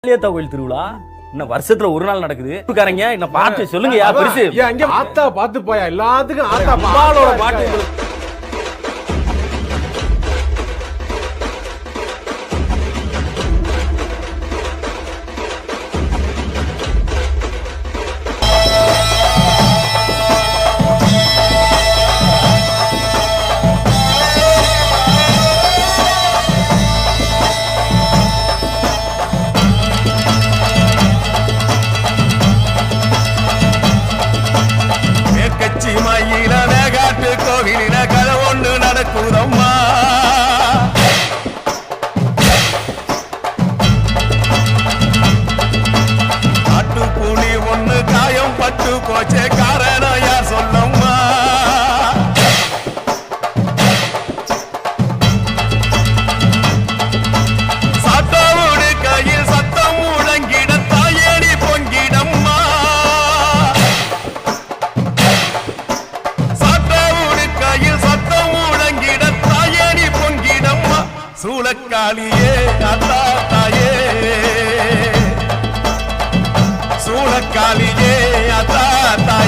கோயில் திருவிழா இன்னும் வருஷத்துல ஒரு நாள் நடக்குது. காரங்க என்ன பாட்டு சொல்லுங்க யா பெருசு. அங்க ஆத்தா பாத்து போயா எல்லாத்துக்கும் ஆத்தா அம்மாளோட பாட்டு. கோவிலில கதை ஒன்று நடக்குதம்மா. காட்டுப்புலி ஒண்ணு காயம் பட்டு போச்சே காரணம் யார் சொல்லம்மா. சட்டவோடு கையில் சத்தம் முழங்கிட தாயேடி பொங்கிடம்மா. சூளக்காளியே அத்தா தாயே, சூளக்காளியே அத்தா தாயே.